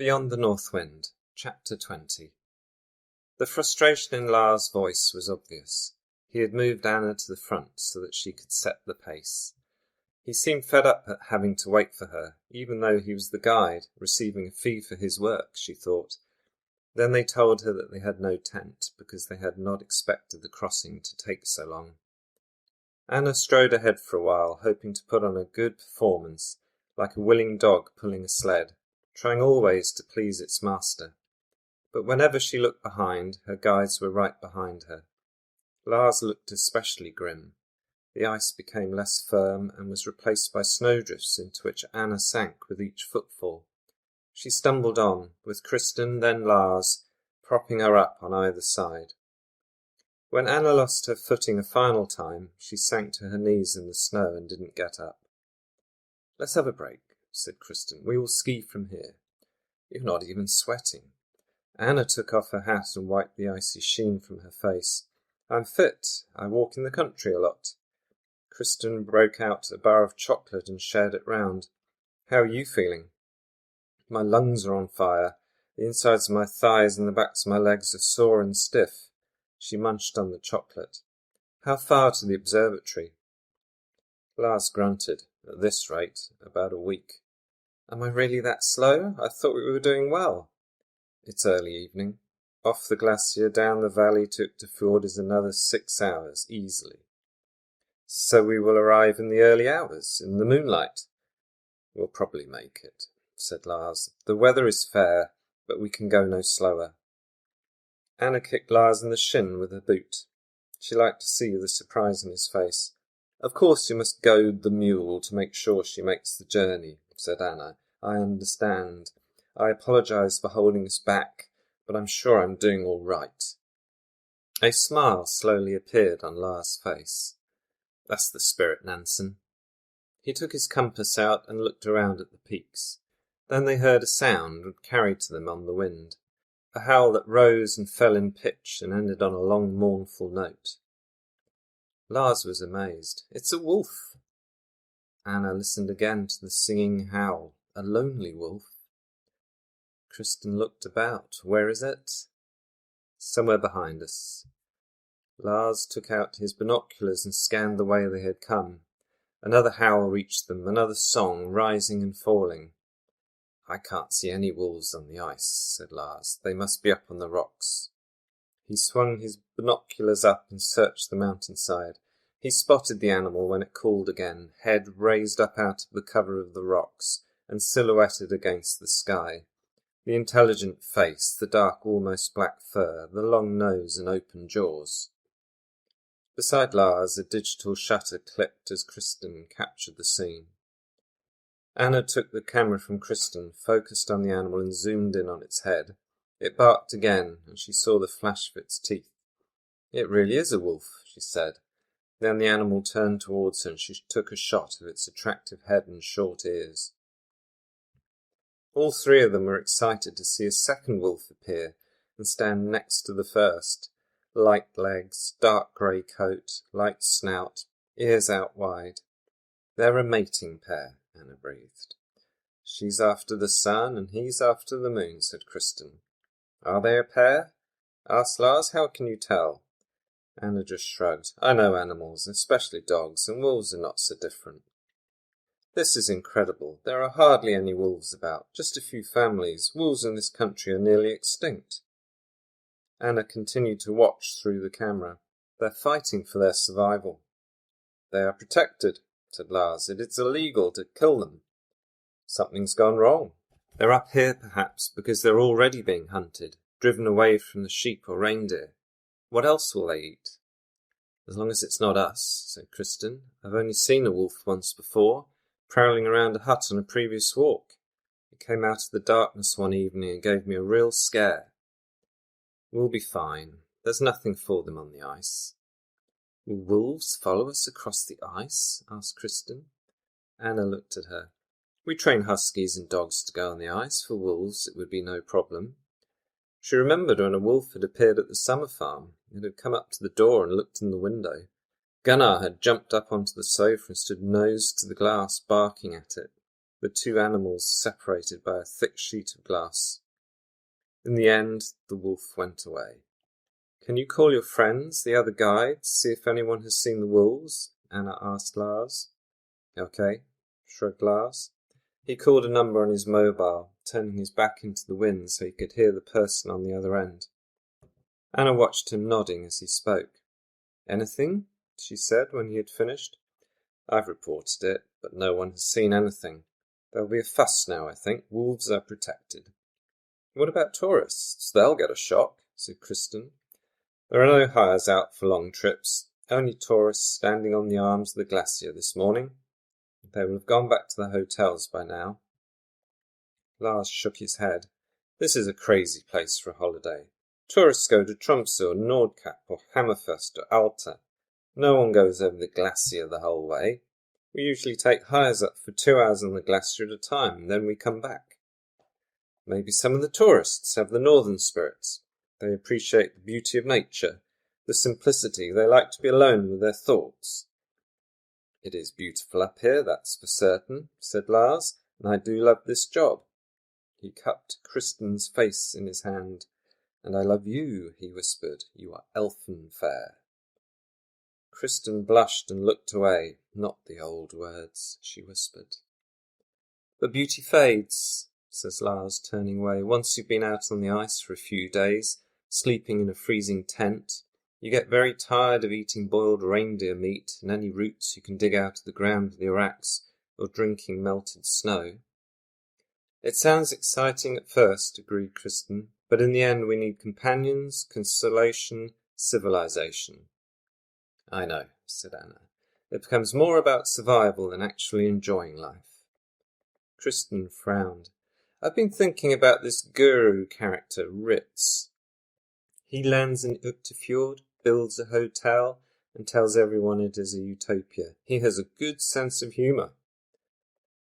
Beyond the North Wind, Chapter 20. The frustration in Lars' voice was obvious. He had moved Anna to the front so that she could set the pace. He seemed fed up at having to wait for her, even though he was the guide, receiving a fee for his work, she thought. Then they told her that they had no tent, because they had not expected the crossing to take so long. Anna strode ahead for a while, hoping to put on a good performance, like a willing dog pulling a sled, trying always to please its master. But whenever she looked behind, her guides were right behind her. Lars looked especially grim. The ice became less firm and was replaced by snowdrifts into which Anna sank with each footfall. She stumbled on, with Kristin, then Lars, propping her up on either side. When Anna lost her footing a final time, she sank to her knees in the snow and didn't get up. "Let's have a break," said Kristin. "We will ski from here. You're not even sweating." Anna took off her hat and wiped the icy sheen from her face. "I'm fit. I walk in the country a lot." Kristin broke out a bar of chocolate and shared it round. "How are you feeling?" "My lungs are on fire. The insides of my thighs and the backs of my legs are sore and stiff." She munched on the chocolate. "How far to the observatory?" Lars grunted. "At this rate, about a week." "Am I really that slow? I thought we were doing well." "It's early evening. Off the glacier down the valley to Uktafjord is another 6 hours, easily." "So we will arrive in the early hours, in the moonlight." "We'll probably make it," said Lars. "The weather is fair, but we can go no slower." Anna kicked Lars in the shin with her boot. She liked to see the surprise in his face. "Of course you must goad the mule to make sure she makes the journey," said Anna. "I understand. I apologize for holding us back, but I'm sure I'm doing all right." A smile slowly appeared on Lars' face. "That's the spirit, Nansen." He took his compass out and looked around at the peaks. Then they heard a sound carried to them on the wind, a howl that rose and fell in pitch and ended on a long mournful note. Lars was amazed. "It's a wolf." Anna listened again to the singing howl. A lonely wolf. Kristin looked about. "Where is it?" "Somewhere behind us." Lars took out his binoculars and scanned the way they had come. Another howl reached them, another song, rising and falling. "I can't see any wolves on the ice," said Lars. "They must be up on the rocks." He swung his binoculars up and searched the mountainside. He spotted the animal when it called again, head raised up out of the cover of the rocks and silhouetted against the sky. The intelligent face, the dark, almost black fur, the long nose and open jaws. Beside Lars, a digital shutter clicked as Kristin captured the scene. Anna took the camera from Kristin, focused on the animal and zoomed in on its head. It barked again, and she saw the flash of its teeth. "It really is a wolf," she said. Then the animal turned towards her and she took a shot of its attractive head and short ears. All three of them were excited to see a second wolf appear and stand next to the first. Light legs, dark grey coat, light snout, ears out wide. "They're a mating pair," Anna breathed. "She's after the sun and he's after the moon," said Kristin. "Are they a pair?" asked Lars. "How can you tell?" Anna just shrugged. "I know animals, especially dogs, and wolves are not so different." "This is incredible. There are hardly any wolves about, just a few families. Wolves in this country are nearly extinct." Anna continued to watch through the camera. "They're fighting for their survival." "They are protected," said Lars. "It is illegal to kill them." "Something's gone wrong." "They're up here, perhaps, because they're already being hunted, driven away from the sheep or reindeer. What else will they eat?" "As long as it's not us," said Kristin. "I've only seen a wolf once before, prowling around a hut on a previous walk. It came out of the darkness one evening and gave me a real scare." "We'll be fine. There's nothing for them on the ice." "Will wolves follow us across the ice?" asked Kristin. Anna looked at her. "We train huskies and dogs to go on the ice. For wolves it would be no problem." She remembered when a wolf had appeared at the summer farm. It had come up to the door and looked in the window. Gunnar had jumped up onto the sofa and stood nose to the glass, barking at it. the two animals separated by a thick sheet of glass. In the end, the wolf went away. "Can you call your friends, the other guides, see if anyone has seen the wolves?" Anna asked Lars. "Okay," shrugged Lars. He called a number on his mobile, turning his back into the wind so he could hear the person on the other end. Anna watched him nodding as he spoke. "Anything?" she said when he had finished. "I've reported it, but no one has seen anything. There'll be a fuss now, I think. Wolves are protected." "What about tourists? They'll get a shock," said Kristin. "There are no hires out for long trips. Only tourists standing on the arms of the glacier this morning. They will have gone back to the hotels by now." Lars shook his head. "This is a crazy place for a holiday. Tourists go to Tromsø or Nordkapp or Hammerfest or Alta. No one goes over the glacier the whole way. We usually take hires up for 2 hours on the glacier at a time, and then we come back. Maybe some of the tourists have the northern spirits. They appreciate the beauty of nature, the simplicity. They like to be alone with their thoughts." "It is beautiful up here, that's for certain," said Lars, "and I do love this job." He cupped Kristin's face in his hand. "And I love you," he whispered. "You are elfin fair." Kristin blushed and looked away. "Not the old words," she whispered. "But beauty fades," says Lars, turning away. "Once you've been out on the ice for a few days, sleeping in a freezing tent, you get very tired of eating boiled reindeer meat and any roots you can dig out of the ground with your axe, or drinking melted snow." "It sounds exciting at first," agreed Kristin, "but in the end we need companions, consolation, civilization." "I know," said Anna. "It becomes more about survival than actually enjoying life." Kristin frowned. "I've been thinking about this guru character, Ritz. He lands in Uktefjord, builds a hotel, and tells everyone it is a utopia. He has a good sense of humour.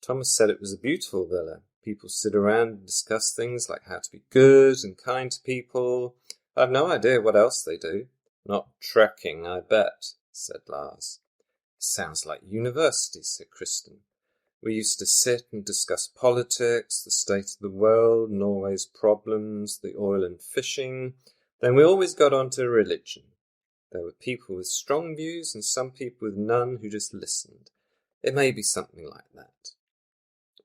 Thomas said it was a beautiful villa. People sit around and discuss things like how to be good and kind to people. I've no idea what else they do." "Not trekking, I bet," said Lars. "Sounds like university," said Kristin. "We used to sit and discuss politics, the state of the world, Norway's problems, the oil and fishing. Then we always got on to religion. There were people with strong views and some people with none who just listened. It may be something like that.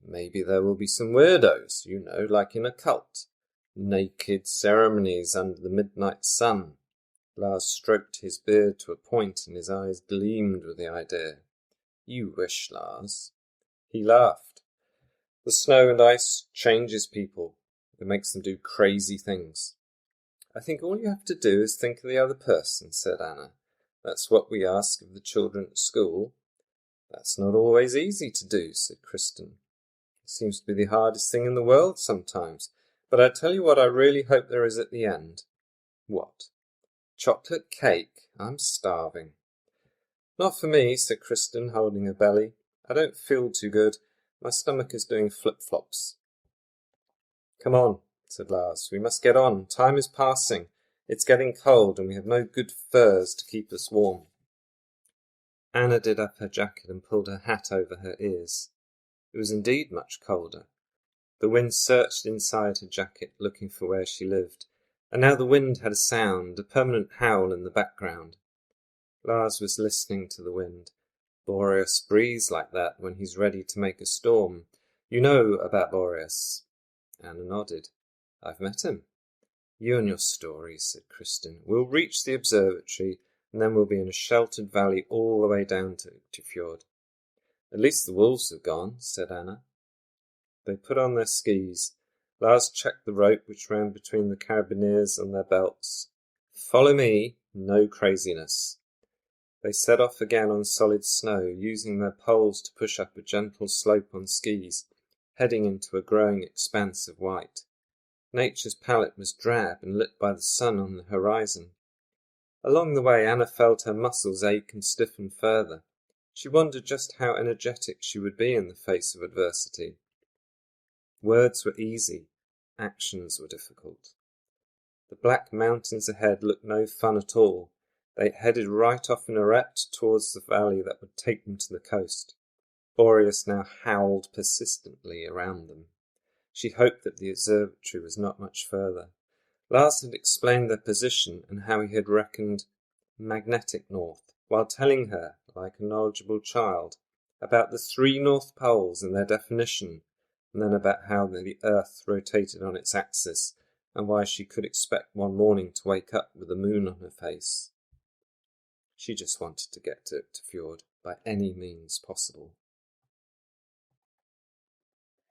Maybe there will be some weirdos, like in a cult. Naked ceremonies under the midnight sun." Lars stroked his beard to a point and his eyes gleamed with the idea. "You wish, Lars." He laughed. "The snow and ice changes people. It makes them do crazy things." "I think all you have to do is think of the other person," said Anna. "That's what we ask of the children at school." "That's not always easy to do," said Kristin. "It seems to be the hardest thing in the world sometimes. But I tell you what I really hope there is at the end." "What?" "Chocolate cake. I'm starving." "Not for me," said Kristin, holding her belly. "I don't feel too good. My stomach is doing flip-flops." "Come on," said Lars. "We must get on. Time is passing. It's getting cold and we have no good furs to keep us warm." Anna did up her jacket and pulled her hat over her ears. It was indeed much colder. The wind searched inside her jacket, looking for where she lived, and now the wind had a sound, a permanent howl in the background. Lars was listening to the wind. Boreas breathes like that when he's ready to make a storm. You know about Boreas? Anna nodded. "I've met him." "You and your stories," said Kristin. "We'll reach the observatory, and then we'll be in a sheltered valley all the way down to Uktefjord." "At least the wolves have gone," said Anna. They put on their skis. Lars checked the rope which ran between the carabiniers and their belts. "Follow me, no craziness." They set off again on solid snow, using their poles to push up a gentle slope on skis, heading into a growing expanse of white. Nature's palette was drab and lit by the sun on the horizon. Along the way, Anna felt her muscles ache and stiffen further. She wondered just how energetic she would be in the face of adversity. Words were easy, actions were difficult. The black mountains ahead looked no fun at all. They headed right off in a arête towards the valley that would take them to the coast. Boreas now howled persistently around them. She hoped that the observatory was not much further. Lars had explained their position and how he had reckoned magnetic north, while telling her, like a knowledgeable child, about the 3 north poles and their definition, and then about how the earth rotated on its axis, and why she could expect one morning to wake up with the moon on her face. She just wanted to get to Fjord by any means possible.